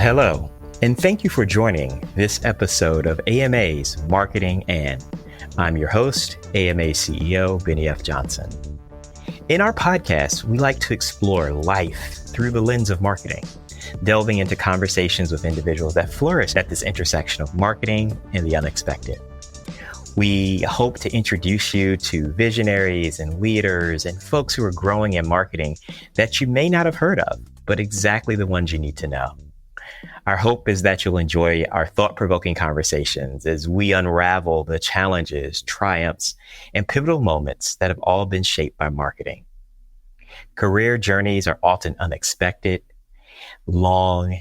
Hello, and thank you for joining this episode of AMA's Marketing and. I'm your host, AMA CEO, Bennie F. Johnson. In our podcast, we like to explore life through the lens of marketing, delving into conversations with individuals that flourish at this intersection of marketing and the unexpected. We hope to introduce you to visionaries and leaders and folks who are growing in marketing that you may not have heard of, but exactly the ones you need to know. Our hope is that you'll enjoy our thought-provoking conversations as we unravel the challenges, triumphs, and pivotal moments that have all been shaped by marketing. Career journeys are often unexpected, long,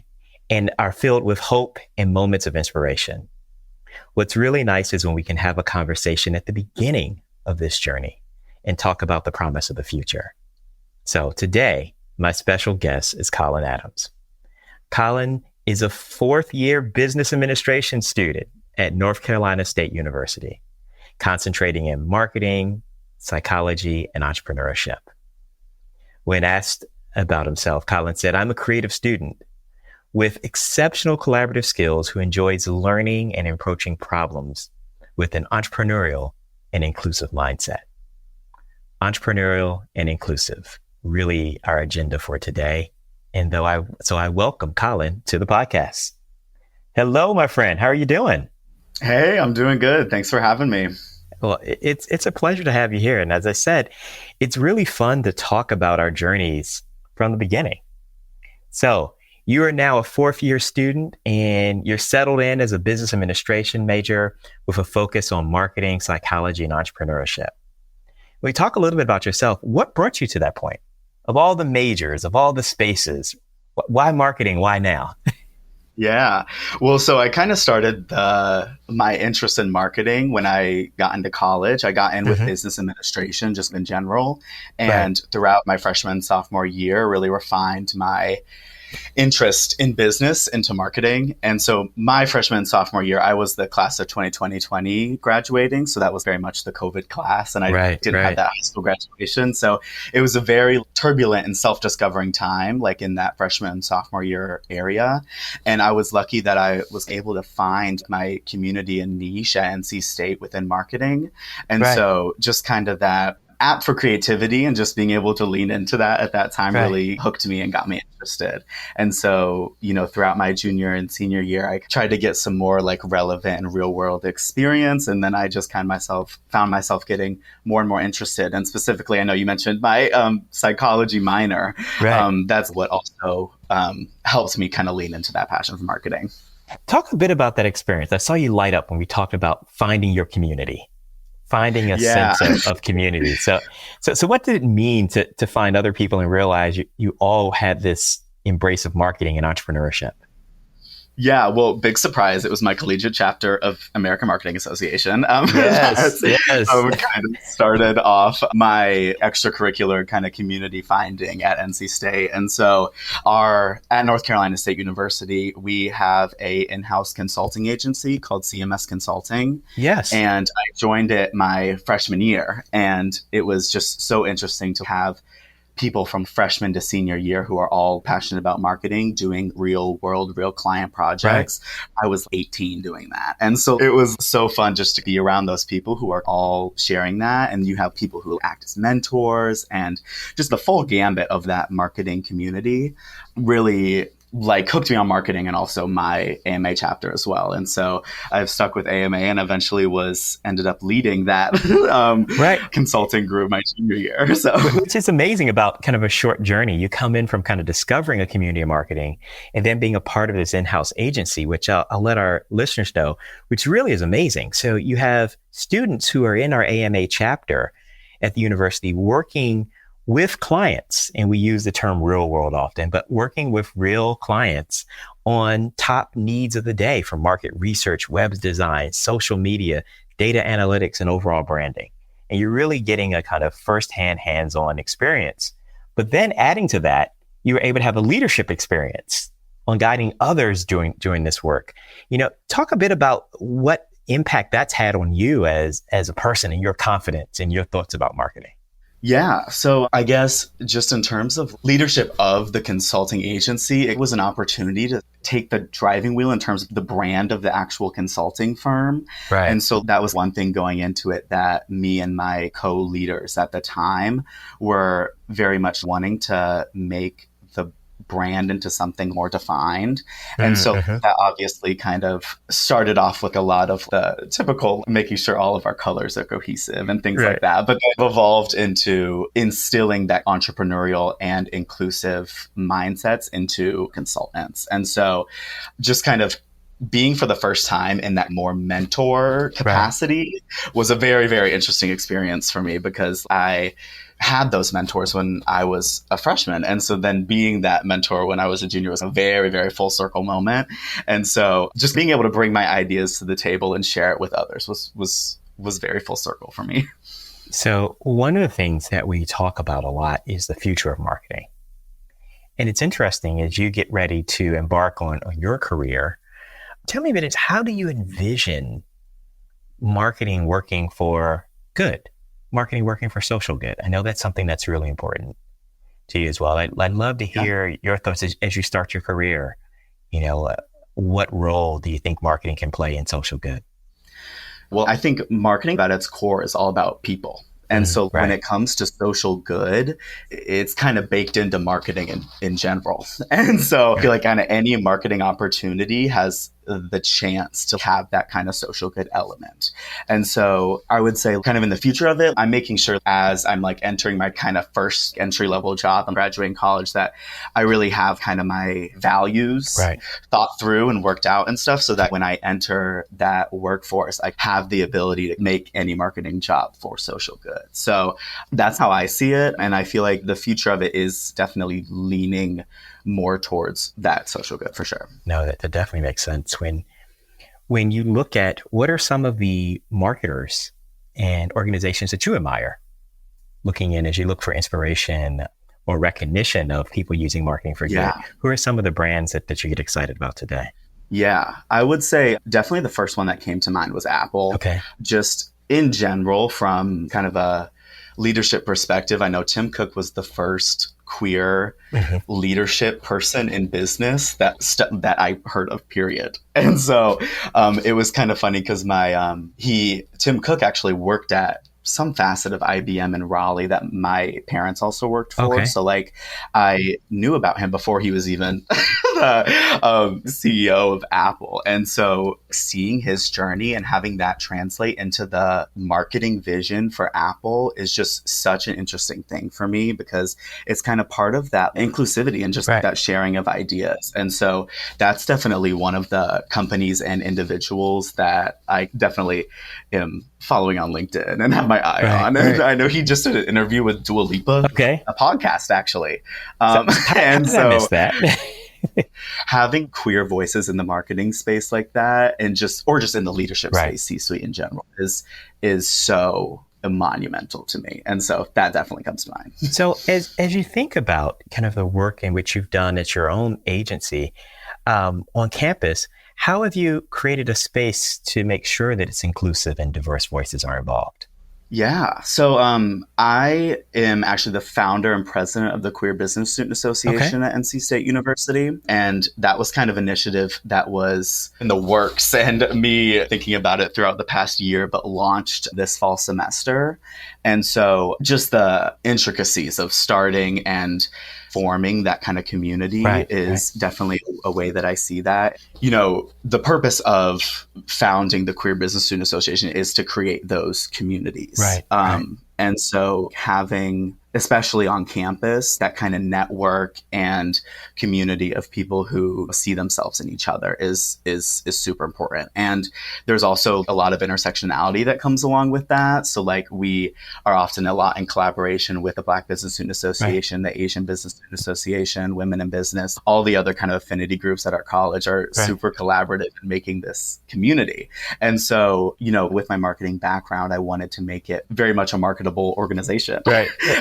and are filled with hope and moments of inspiration. What's really nice is when we can have a conversation at the beginning of this journey and talk about the promise of the future. So today, my special guest is Colin Adams. Colin is a fourth-year business administration student at North Carolina State University, concentrating in marketing, psychology, and entrepreneurship. When asked about himself, Colin said, "I'm a creative student with exceptional collaborative skills who enjoys learning and approaching problems with an entrepreneurial and inclusive mindset." Entrepreneurial and inclusive, really our agenda for today. And so I welcome Colin to the podcast. Hello, my friend. How are you doing? Hey, I'm doing good. Thanks for having me. Well, it's a pleasure to have you here. And as I said, it's really fun to talk about our journeys from the beginning. So you are now a fourth-year student and you're settled in as a business administration major with a focus on marketing, psychology, and entrepreneurship. Will you talk a little bit about yourself? What brought you to that point? Of all the majors, of all the spaces, why marketing? Why now? Yeah. Well, so I kind of started my interest in marketing when I got into college. I got in with business administration just in general. And throughout my freshman, sophomore year, really refined my interest in business into marketing. And so my freshman and sophomore year, I was the class of 2020 graduating. So that was very much the COVID class. And I didn't have that high school graduation. So it was a very turbulent and self-discovering time, like in that freshman and sophomore year area. And I was lucky that I was able to find my community and niche at NC State within marketing. And so just kind of that app for creativity and just being able to lean into that at that time really hooked me and got me interested. And so, throughout my junior and senior year, I tried to get some more like relevant and real world experience. And then I just found myself getting more and more interested. And specifically, I know you mentioned my psychology minor. That's what also helped me kind of lean into that passion for marketing. Talk a bit about that experience. I saw you light up when we talked about finding your community. Finding a sense of community. So what did it mean to find other people and realize you all had this embrace of marketing and entrepreneurship? Yeah, well, big surprise. It was my collegiate chapter of American Marketing Association. Yes. Kind of started off my extracurricular kind of community finding at NC State. And so at North Carolina State University, we have a in-house consulting agency called CMS Consulting. Yes. And I joined it my freshman year. And it was just so interesting to have people from freshman to senior year who are all passionate about marketing, doing real client projects. I was 18 doing that. And so it was so fun just to be around those people who are all sharing that. And you have people who act as mentors and just the full gambit of that marketing community really hooked me on marketing and also my AMA chapter as well. And so I've stuck with AMA and eventually ended up leading that consulting group my junior year. So, which is amazing about kind of a short journey. You come in from kind of discovering a community of marketing and then being a part of this in-house agency, which I'll let our listeners know, which really is amazing. So you have students who are in our AMA chapter at the university working with clients, and we use the term real world often, but working with real clients on top needs of the day from market research, web design, social media, data analytics, and overall branding. And you're really getting a kind of firsthand, hands-on experience. But then adding to that, you were able to have a leadership experience on guiding others doing this work. Talk a bit about what impact that's had on you as a person and your confidence and your thoughts about marketing. Yeah. So I guess just in terms of leadership of the consulting agency, it was an opportunity to take the driving wheel in terms of the brand of the actual consulting firm. Right. And so that was one thing going into it that me and my co-leaders at the time were very much wanting to make the brand into something more defined. And so that obviously kind of started off with a lot of the typical making sure all of our colors are cohesive and things like that. But they've evolved into instilling that entrepreneurial and inclusive mindsets into consultants. And so just kind of being for the first time in that more mentor capacity was a very, very interesting experience for me because I had those mentors when I was a freshman. And so then being that mentor when I was a junior was a very, very full circle moment. And so just being able to bring my ideas to the table and share it with others was very full circle for me. So one of the things that we talk about a lot is the future of marketing. And it's interesting as you get ready to embark on your career. Tell me a bit, how do you envision marketing working for good? Marketing working for social good? I know that's something that's really important to you as well. I'd love to hear your thoughts as you start your career. What role do you think marketing can play in social good? Well, I think marketing at its core is all about people. And so when it comes to social good, it's kind of baked into marketing in general. And so I feel like kind of any marketing opportunity has the chance to have that kind of social good element. And so I would say kind of in the future of it, I'm making sure as I'm like entering my kind of first entry level job, I'm graduating college, that I really have kind of my values thought through and worked out and stuff so that when I enter that workforce, I have the ability to make any marketing job for social good. So that's how I see it. And I feel like the future of it is definitely leaning more towards that social good for sure. No, that definitely makes sense. When you look at what are some of the marketers and organizations that you admire, looking in as you look for inspiration or recognition of people using marketing for good, who are some of the brands that you get excited about today? Yeah, I would say definitely the first one that came to mind was Apple. Okay. Just in general, from kind of a leadership perspective, I know Tim Cook was the first queer leadership person in business that I heard of, period. And so it was kind of funny because Tim Cook actually worked at some facet of IBM in Raleigh that my parents also worked for. Okay. So like I knew about him before he was even the CEO of Apple. And so seeing his journey and having that translate into the marketing vision for Apple is just such an interesting thing for me because it's kind of part of that inclusivity and just that sharing of ideas. And so that's definitely one of the companies and individuals that I definitely am following on LinkedIn and have my eye on. And I know he just did an interview with Dua Lipa, a podcast actually. I missed that. Having queer voices in the marketing space like that, and just in the leadership space, C-suite in general, is so monumental to me. And so that definitely comes to mind. So as you think about kind of the work in which you've done at your own agency on campus, how have you created a space to make sure that it's inclusive and diverse voices are involved? Yeah. So I am actually the founder and president of the Queer Business Student Association at NC State University. And that was kind of an initiative that was in the works and me thinking about it throughout the past year, but launched this fall semester. And so just the intricacies of starting and forming that kind of community is definitely a way that I see that. You know, the purpose of founding the Queer Business Student Association is to create those communities. And so having, especially on campus, that kind of network and community of people who see themselves in each other is super important. And there's also a lot of intersectionality that comes along with that. So like we are often a lot in collaboration with the Black Business Student Association, the Asian Business Student Association, Women in Business, all the other kind of affinity groups at our college are super collaborative in making this community. And so, you know, with my marketing background, I wanted to make it very much a marketable organization.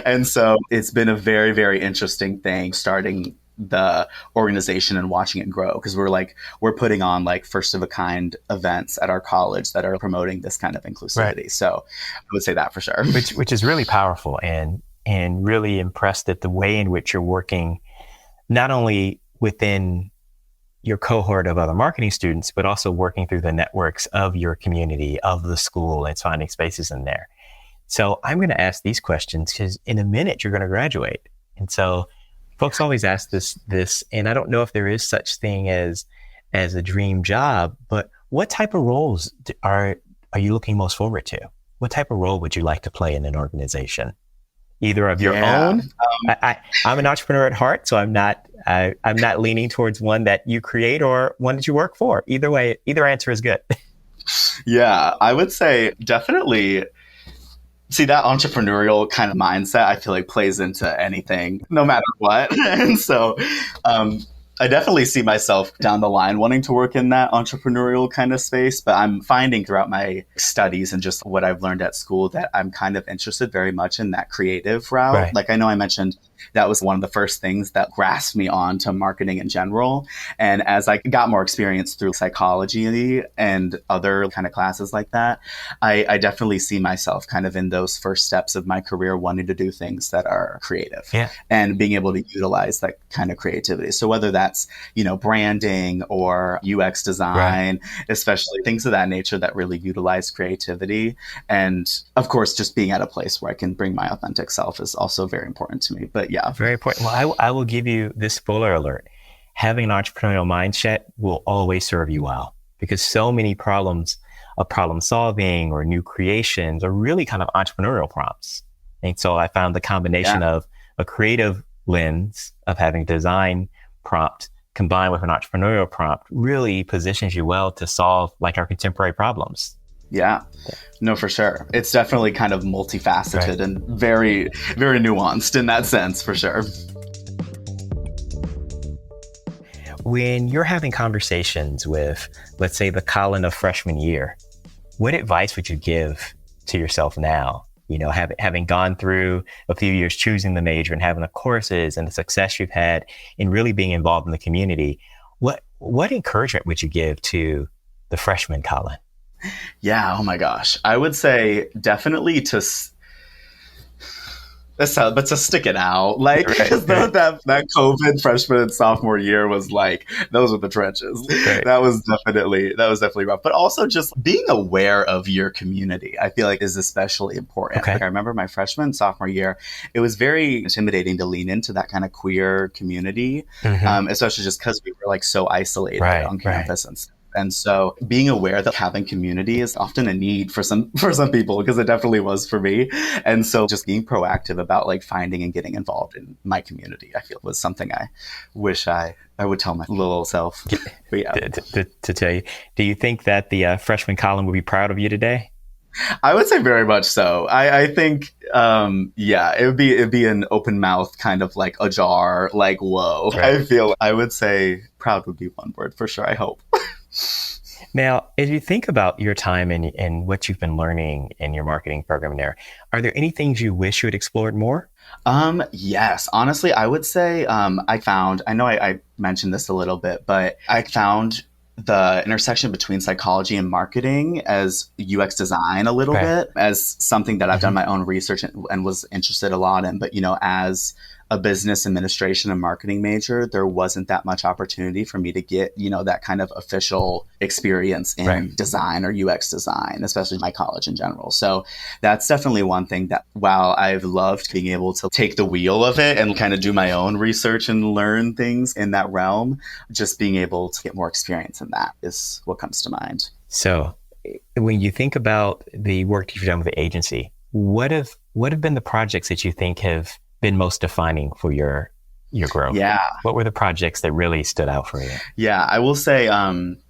And so it's been a very, very interesting thing starting the organization and watching it grow because we're putting on like first of a kind events at our college that are promoting this kind of inclusivity. So I would say that for sure. Which is really powerful. And and really impressed at the way in which you're working, not only within your cohort of other marketing students, but also working through the networks of your community, of the school, and finding spaces in there. So I'm going to ask these questions because in a minute you're going to graduate. And so folks always ask this, and I don't know if there is such thing as a dream job, but what type of roles are you looking most forward to? What type of role would you like to play in an organization? Either of your own. I'm an entrepreneur at heart, so I'm not leaning towards one that you create or one that you work for. Either way, either answer is good. Yeah, I would say definitely. See, that entrepreneurial kind of mindset, I feel like plays into anything, no matter what. And so I definitely see myself down the line wanting to work in that entrepreneurial kind of space. But I'm finding throughout my studies and just what I've learned at school that I'm kind of interested very much in that creative route. Right. Like I know I mentioned that was one of the first things that grasped me on to marketing in general. And as I got more experience through psychology and other kind of classes like that, I definitely see myself kind of in those first steps of my career wanting to do things that are creative and being able to utilize that kind of creativity. So whether that's, branding or UX design, especially things of that nature that really utilize creativity. And of course, just being at a place where I can bring my authentic self is also very important to me. But yeah. Very important. Well, I will give you this spoiler alert. Having an entrepreneurial mindset will always serve you well because so many problems of problem solving or new creations are really kind of entrepreneurial prompts. And so I found the combination of a creative lens of having design prompt combined with an entrepreneurial prompt really positions you well to solve like our contemporary problems. Yeah, no, for sure. It's definitely kind of multifaceted and very, very nuanced in that sense, for sure. When you're having conversations with, let's say, the Colin of freshman year, what advice would you give to yourself now? Having gone through a few years choosing the major and having the courses and the success you've had in really being involved in the community, what encouragement would you give to the freshman Colin? Yeah. Oh my gosh. I would say definitely to stick it out. Like, that COVID freshman and sophomore year was like, those were the trenches. Right. That was definitely rough. But also just being aware of your community, I feel like is especially important. Like, I remember my freshman, sophomore year, it was very intimidating to lean into that kind of queer community, especially just because we were like so isolated on campus and stuff. And so being aware that having community is often a need for some people, because it definitely was for me. And so just being proactive about like finding and getting involved in my community, I feel was something I wish I would tell my little self. But yeah. To tell you, do you think that the freshman Colin would be proud of you today? I would say very much so. I think, it'd be an open mouth kind of like ajar, like, whoa. I would say proud would be one word for sure. I hope. Now, as you think about your time and what you've been learning in your marketing program there, are there any things you wish you had explored more? Yes, honestly, I would say I know I mentioned this a little bit, but I found the intersection between psychology and marketing as UX design a little bit as something that I've done my own research and was interested a lot in. But, as a business administration and marketing major, there wasn't that much opportunity for me to get, that kind of official experience in design or UX design, especially my college in general. So that's definitely one thing that while I've loved being able to take the wheel of it and kind of do my own research and learn things in that realm, just being able to get more experience in that is what comes to mind. So when you think about the work you've done with the agency, what have been the projects that you think have been most defining for your growth? Yeah. What were the projects that really stood out for you? Yeah, I will say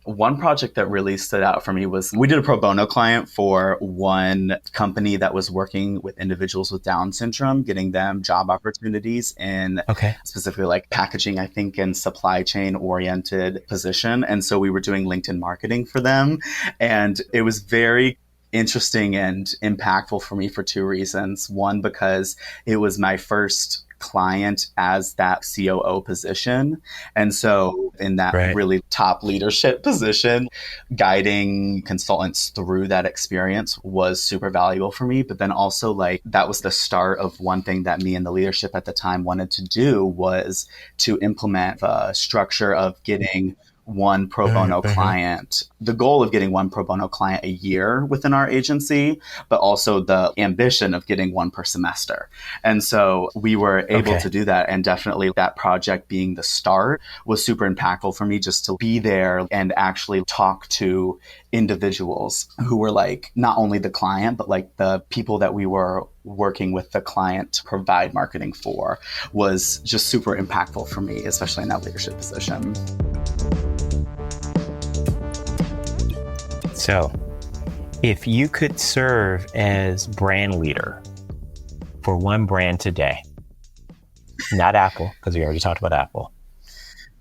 one project that really stood out for me was we did a pro bono client for one company that was working with individuals with Down syndrome, getting them job opportunities in specifically like packaging, I think, and supply chain oriented position. And so we were doing LinkedIn marketing for them. And it was very interesting and impactful for me for two reasons. One, because it was my first client as that COO position. And so in that Right. really top leadership position, guiding consultants through that experience was super valuable for me. But then also like that was the start of one thing that me and the leadership at the time wanted to do was to implement a structure of getting one pro bono client, the goal of getting one pro bono client a year within our agency, but also the ambition of getting one per semester. And so we were able to do that. And definitely that project being the start was super impactful for me just to be there and actually talk to individuals who were like not only the client, but like the people that we were working with the client to provide marketing for was just super impactful for me, especially in that leadership position. So, if you could serve as brand leader for one brand today, not Apple, because we already talked about Apple,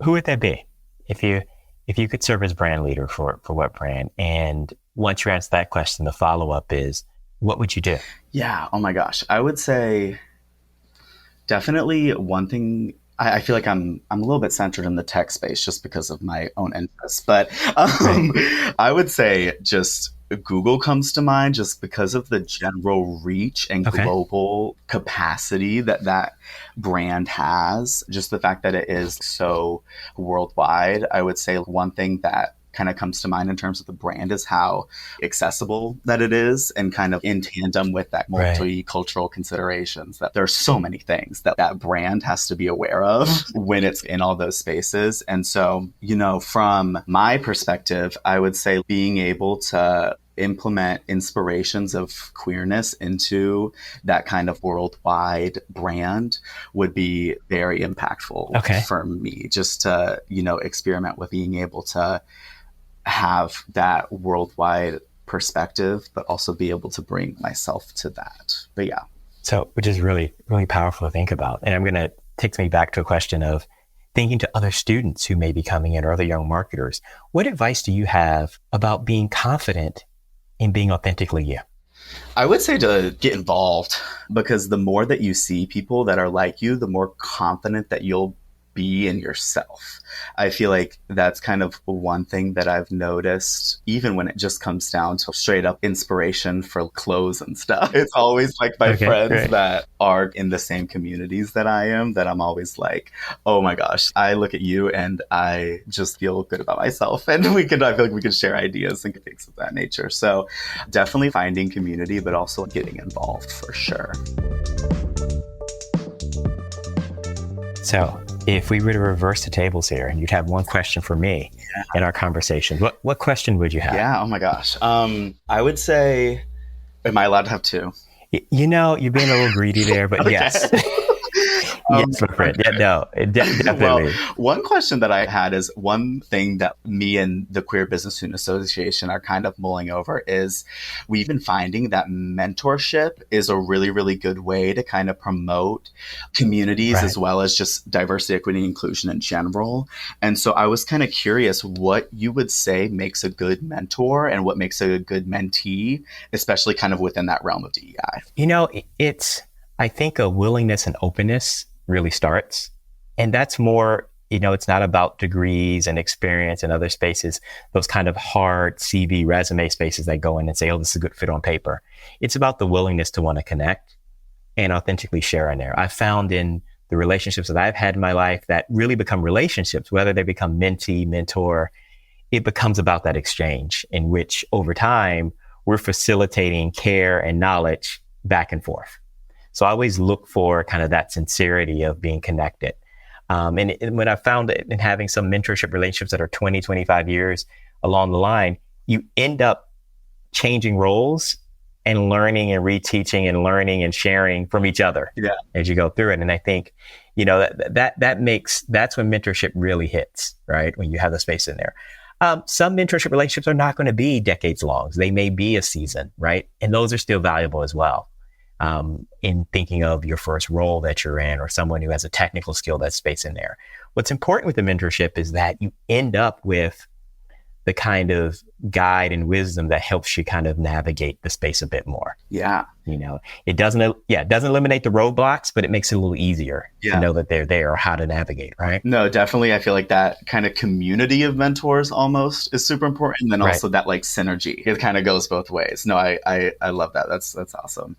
who would that be? If you could serve as brand leader for what brand? And once you answer that question, the follow-up is, what would you do? Yeah. Oh my gosh. I would say definitely one thing. I feel like I'm a little bit centered in the tech space just because of my own interests, but I would say just Google comes to mind just because of the general reach and global capacity that that brand has. Just the fact that it is so worldwide. I would say one thing that kind of comes to mind in terms of the brand is how accessible that it is and kind of in tandem with that multicultural considerations that there's so many things that that brand has to be aware of when it's in all those spaces. And so, you know, from my perspective, I would say being able to implement inspirations of queerness into that kind of worldwide brand would be very impactful for me, just to, you know, experiment with being able to have that worldwide perspective, but also be able to bring myself to that. But yeah. So, which is really, really powerful to think about. And takes me back to a question of thinking to other students who may be coming in or other young marketers. What advice do you have about being confident in being authentically you? I would say to get involved, because the more that you see people that are like you, the more confident that you'll be in yourself. I feel like that's kind of one thing that I've noticed, even when it just comes down to straight up inspiration for clothes and stuff. It's always like my friends that are in the same communities that I am, that I'm always like, oh my gosh, I look at you and I just feel good about myself. And I feel like we can share ideas and things of that nature. So definitely finding community, but also getting involved for sure. So if we were to reverse the tables here and you'd have one question for me in our conversation, what question would you have? Yeah. Oh my gosh. I would say, am I allowed to have two? You know, you're being a little greedy there, but yes. Yes, my friend. Yeah, no, definitely. Well, one question that I had is one thing that me and the Queer Business Student Association are kind of mulling over is we've been finding that mentorship is a really, really good way to kind of promote communities as well as just diversity, equity, inclusion in general. And so I was kind of curious what you would say makes a good mentor and what makes a good mentee, especially kind of within that realm of DEI. You know, I think a willingness and openness really starts. And that's more, you know, it's not about degrees and experience and other spaces, those kind of hard CV resume spaces that go in and say, oh, this is a good fit on paper. It's about the willingness to want to connect and authentically share in there. I've found in the relationships that I've had in my life that really become relationships, whether they become mentee, mentor, it becomes about that exchange in which over time we're facilitating care and knowledge back and forth. So I always look for kind of that sincerity of being connected. And when I found it in having some mentorship relationships that are 20, 25 years along the line, you end up changing roles and learning and reteaching and learning and sharing from each other as you go through it. And I think, you know, that's when mentorship really hits, right? When you have the space in there. Some mentorship relationships are not going to be decades long. They may be a season, right? And those are still valuable as well. In thinking of your first role that you're in or someone who has a technical skill, that space in there. What's important with the mentorship is that you end up with the kind of guide and wisdom that helps you kind of navigate the space a bit more. Yeah. It doesn't eliminate the roadblocks, but it makes it a little easier to know that they're there or how to navigate, right? No, definitely. I feel like that kind of community of mentors almost is super important. And then also that like synergy, it kind of goes both ways. No, I love that. That's awesome.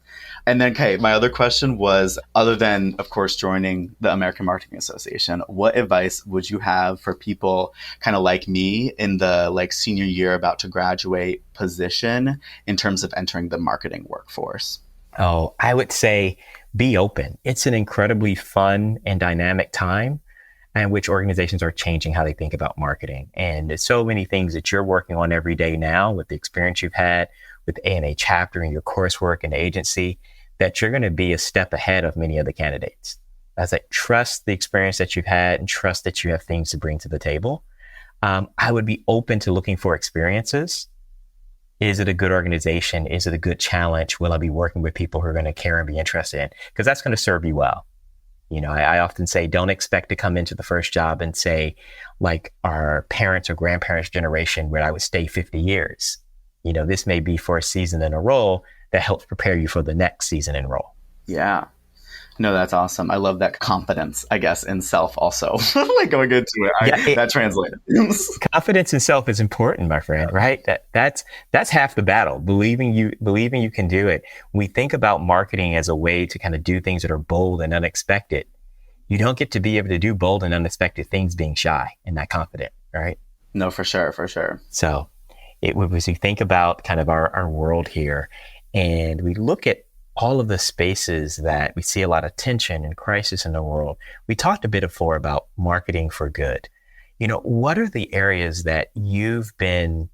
And then, okay, my other question was, other than, of course, joining the American Marketing Association, what advice would you have for people kind of like me in the like senior year about to graduate position in terms of entering the marketing workforce? Oh, I would say be open. It's an incredibly fun and dynamic time in which organizations are changing how they think about marketing. And there's so many things that you're working on every day now with the experience you've had with the AMA chapter and your coursework and the agency, that you're going to be a step ahead of many of the candidates. As I trust the experience that you've had and trust that you have things to bring to the table. I would be open to looking for experiences. Is it a good organization? Is it a good challenge? Will I be working with people who are going to care and be interested in? Because that's going to serve you well. I often say, don't expect to come into the first job and say, like our parents or grandparents' generation, where I would stay 50 years. This may be for a season in a role that helps prepare you for the next season in role. Yeah. No, that's awesome. I love that confidence, I guess, in self also. Like going into it, that translated. Confidence in self is important, my friend, right? That's half the battle. Believing you can do it. When we think about marketing as a way to kind of do things that are bold and unexpected, you don't get to be able to do bold and unexpected things being shy and not confident, right? No, for sure. So as we think about kind of our world here, and we look at all of the spaces that we see a lot of tension and crisis in the world. We talked a bit before about marketing for good. What are the areas that you've been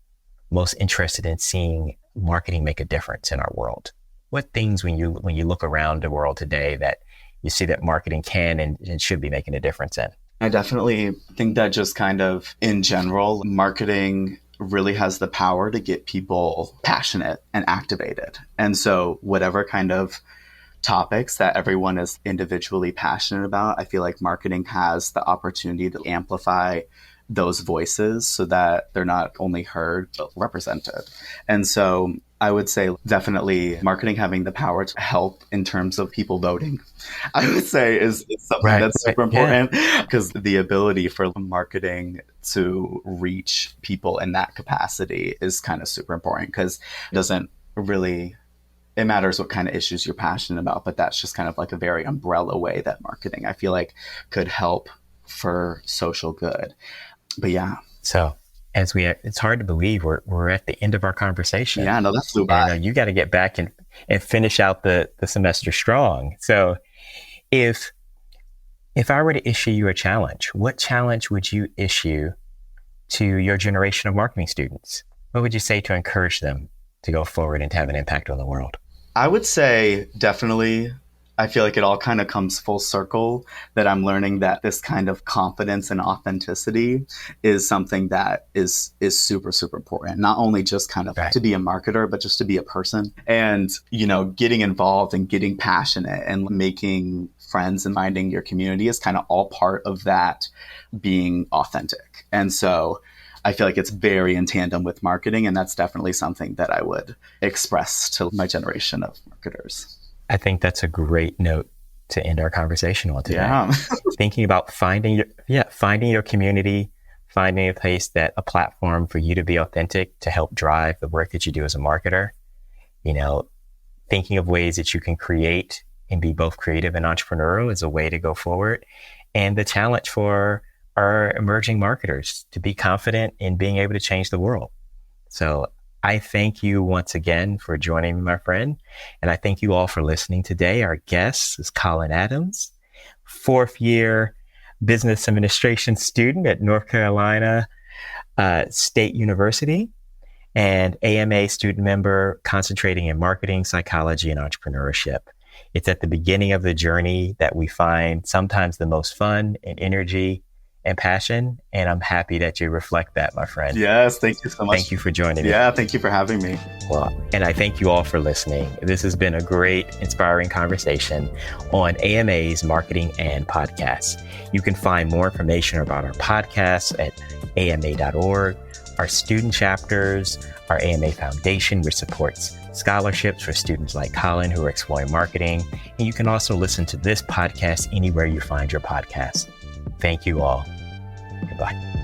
most interested in seeing marketing make a difference in our world? What things when you look around the world today that you see that marketing can and should be making a difference in? I definitely think that just kind of in general, marketing really has the power to get people passionate and activated. And so whatever kind of topics that everyone is individually passionate about, I feel like marketing has the opportunity to amplify those voices so that they're not only heard, but represented. And so I would say definitely marketing having the power to help in terms of people voting, I would say is something that's super important, because the ability for marketing to reach people in that capacity is kind of super important, because it matters what kind of issues you're passionate about, but that's just kind of like a very umbrella way that marketing, I feel like, could help for social good. But yeah. So it's hard to believe we're at the end of our conversation. Yeah, no, that flew by. You got to get back and finish out the semester strong. So if I were to issue you a challenge, what challenge would you issue to your generation of marketing students? What would you say to encourage them to go forward and to have an impact on the world? I would say definitely, I feel like it all kind of comes full circle, that I'm learning that this kind of confidence and authenticity is something that is super, super important. Not only just kind of to be a marketer, but just to be a person, and, getting involved and getting passionate and making friends and finding your community is kind of all part of that being authentic. And so I feel like it's very in tandem with marketing, and that's definitely something that I would express to my generation of marketers. I think that's a great note to end our conversation on today. Yeah. Thinking about finding your community, finding a platform for you to be authentic, to help drive the work that you do as a marketer. Thinking of ways that you can create and be both creative and entrepreneurial is a way to go forward. And the challenge for our emerging marketers to be confident in being able to change the world. So I thank you once again for joining me, my friend. And I thank you all for listening today. Our guest is Colin Adams, fourth year business administration student at North Carolina State University, and AMA student member concentrating in marketing, psychology, and entrepreneurship. It's at the beginning of the journey that we find sometimes the most fun and energy and passion. And I'm happy that you reflect that, my friend. Yes, thank you so much. Thank you for joining me. Yeah, thank you for having me. Well, and I thank you all for listening. This has been a great, inspiring conversation on AMA's Marketing and Podcasts. You can find more information about our podcasts at ama.org our student chapters, our AMA Foundation, which supports scholarships for students like Colin who are exploring marketing. And you can also listen to this podcast anywhere you find your podcast. Thank you all. Goodbye.